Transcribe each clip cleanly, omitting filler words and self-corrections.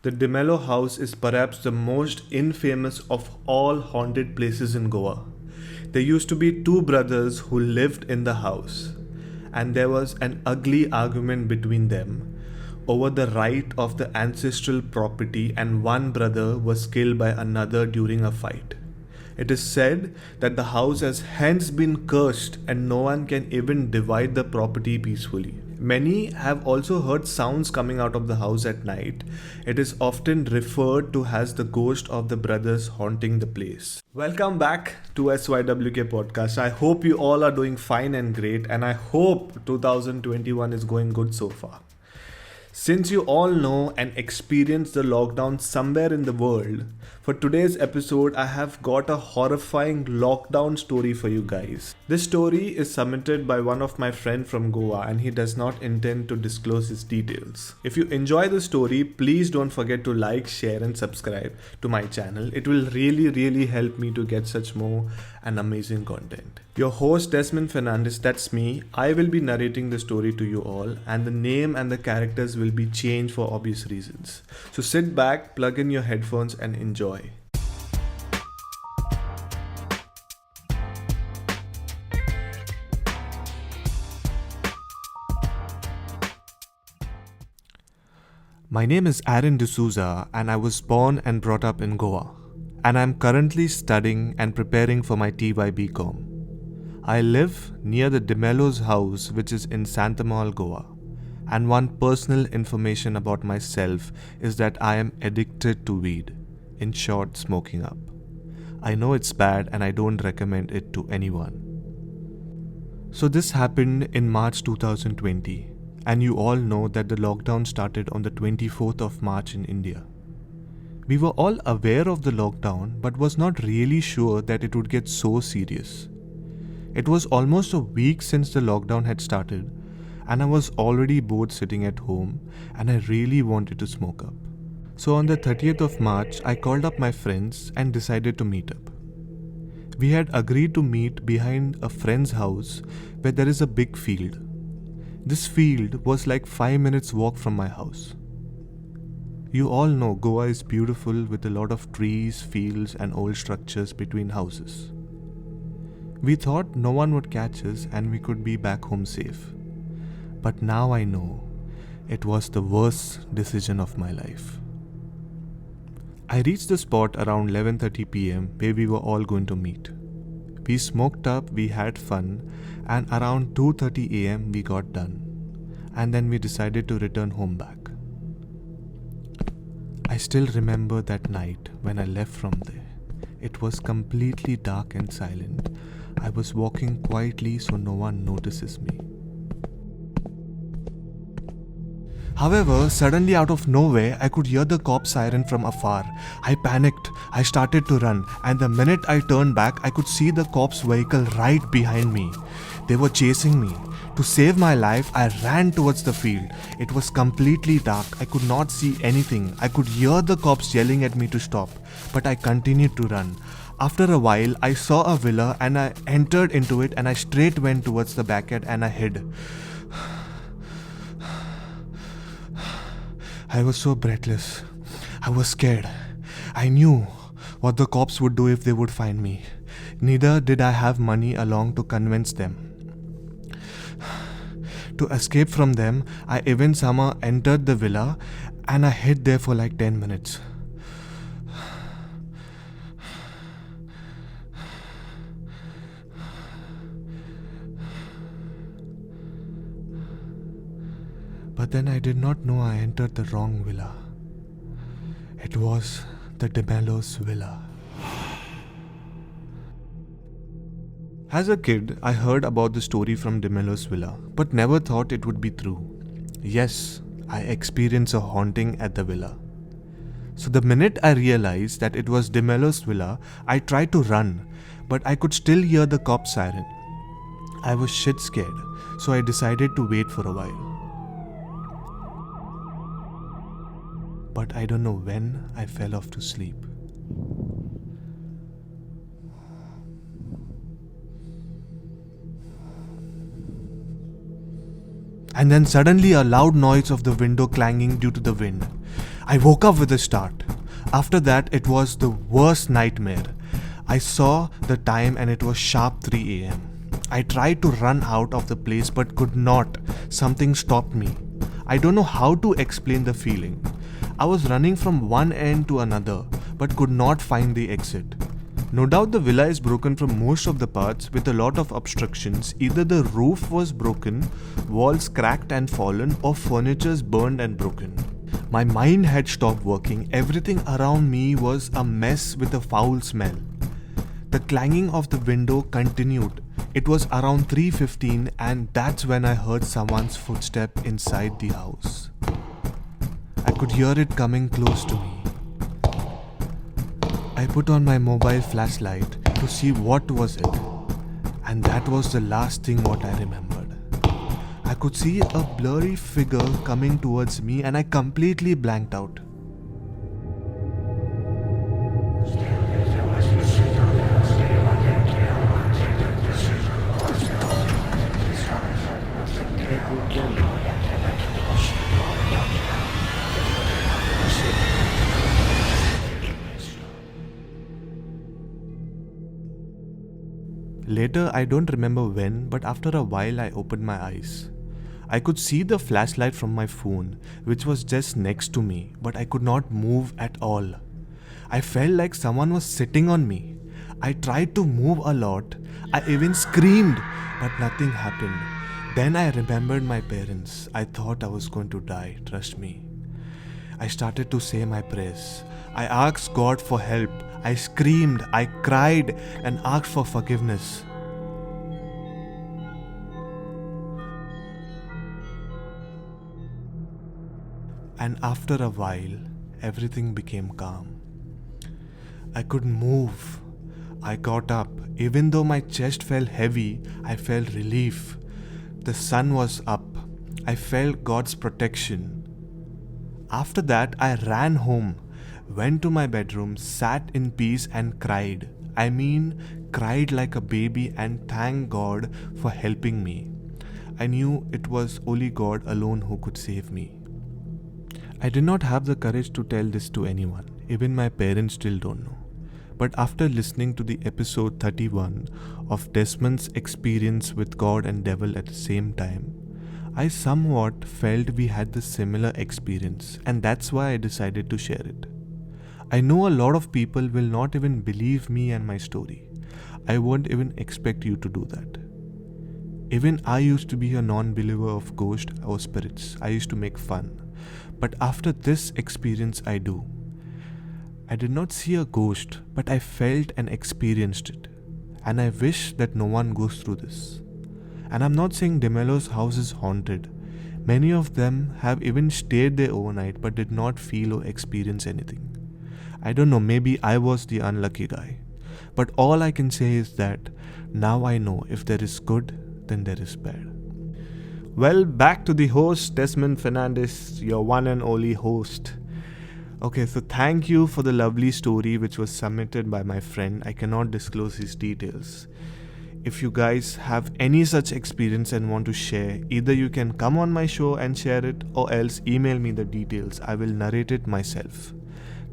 The De Mello house is perhaps the most infamous of all haunted places in Goa. There used to be two brothers who lived in the house, and there was an ugly argument between them over the right of the ancestral property, and one brother was killed by another during a fight. It is said that the house has hence been cursed and no one can even divide the property peacefully. Many have also heard sounds coming out of the house at night. It is often referred to as the ghost of the brothers haunting the place. Welcome back to SYWK podcast. I hope you all are doing fine and great, and I hope 2021 is going good so far. Since you all know and experienced the lockdown somewhere in the world, for today's episode I have got a horrifying lockdown story for you guys. This story is submitted by one of my friends from Goa and he does not intend to disclose his details. If you enjoy the story, please don't forget to like, share and subscribe to my channel. It will really help me to get such more and amazing content. Your host Desmond Fernandes, that's me. I will be narrating the story to you all, and the name and the characters will be changed for obvious reasons. So sit back, plug in your headphones and enjoy. My name is Aaron D'Souza and I was born and brought up in Goa. And I am currently studying and preparing for my TYBCom. I live near the De Mello's house, which is in Santamal, Goa. And one personal information about myself is that I am addicted to weed. In short, smoking up. I know it's bad and I don't recommend it to anyone. So this happened in March 2020. And you all know that the lockdown started on the 24th of March in India. We were all aware of the lockdown but was not really sure that it would get so serious. It was almost a week since the lockdown had started and I was already bored sitting at home and I really wanted to smoke up. So on the 30th of March, I called up my friends and decided to meet up. We had agreed to meet behind a friend's house where there is a big field. This field was like 5 minutes walk from my house. You all know Goa is beautiful with a lot of trees, fields and old structures between houses. We thought no one would catch us and we could be back home safe. But now I know it was the worst decision of my life. I reached the spot around 11:30 p.m. where we were all going to meet. We smoked up, we had fun, and around 2:30 a.m. we got done. And then we decided to return home back. I still remember that night when I left from there. It was completely dark and silent. I was walking quietly so no one notices me. However, suddenly out of nowhere, I could hear the cop siren from afar. I panicked. I started to run, and the minute I turned back, I could see the cop's vehicle right behind me. They were chasing me. To save my life, I ran towards the field. It was completely dark. I could not see anything. I could hear the cops yelling at me to stop, but I continued to run. After a while, I saw a villa and I entered into it and I straight went towards the backyard and I hid. I was so breathless. I was scared. I knew what the cops would do if they would find me. Neither did I have money along to convince them. To escape from them, I even somehow entered the villa and I hid there for like 10 minutes. But then I did not know I entered the wrong villa. It was the De Mello's villa. As a kid, I heard about the story from De Mello's villa, but never thought it would be true. Yes, I experienced a haunting at the villa. So the minute I realized that it was De Mello's villa, I tried to run, but I could still hear the cop siren. I was shit scared, so I decided to wait for a while. But I don't know when I fell off to sleep. And then suddenly a loud noise of the window clanging due to the wind. I woke up with a start. After that, it was the worst nightmare. I saw the time and it was sharp 3 a.m. I tried to run out of the place but could not. Something stopped me. I don't know how to explain the feeling. I was running from one end to another but could not find the exit. No doubt the villa is broken from most of the parts with a lot of obstructions. Either the roof was broken, walls cracked and fallen, or furniture's burned and broken. My mind had stopped working. Everything around me was a mess with a foul smell. The clanging of the window continued. It was around 3:15 and that's when I heard someone's footstep inside the house. I could hear it coming close to me. I put on my mobile flashlight to see what was it, and that was the last thing what I remembered. I could see a blurry figure coming towards me and I completely blanked out. Later, I don't remember when, but after a while I opened my eyes. I could see the flashlight from my phone, which was just next to me, but I could not move at all. I felt like someone was sitting on me. I tried to move a lot. I even screamed, but nothing happened. Then I remembered my parents. I thought I was going to die, trust me. I started to say my prayers. I asked God for help. I screamed, I cried, and asked for forgiveness. And after a while, everything became calm. I could move. I got up. Even though my chest felt heavy, I felt relief. The sun was up. I felt God's protection. After that, I ran home, went to my bedroom, sat in peace and cried. I mean, cried like a baby and thanked God for helping me. I knew it was only God alone who could save me. I did not have the courage to tell this to anyone. Even my parents still don't know. But after listening to the episode 31 of Desmond's experience with God and devil at the same time, I somewhat felt we had the similar experience, and that's why I decided to share it. I know a lot of people will not even believe me and my story. I won't even expect you to do that. Even I used to be a non-believer of ghosts or spirits. I used to make fun. But after this experience I do. I did not see a ghost, but I felt and experienced it. And I wish that no one goes through this. And I'm not saying DeMello's house is haunted. Many of them have even stayed there overnight but did not feel or experience anything. I don't know, maybe I was the unlucky guy. But all I can say is that now I know if there is good, then there is bad. Well, back to the host, Desmond Fernandes, your one and only host. Okay, so thank you for the lovely story which was submitted by my friend. I cannot disclose his details. If you guys have any such experience and want to share, either you can come on my show and share it, or else email me the details. I will narrate it myself.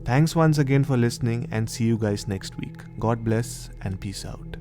Thanks once again for listening and see you guys next week. God bless and peace out.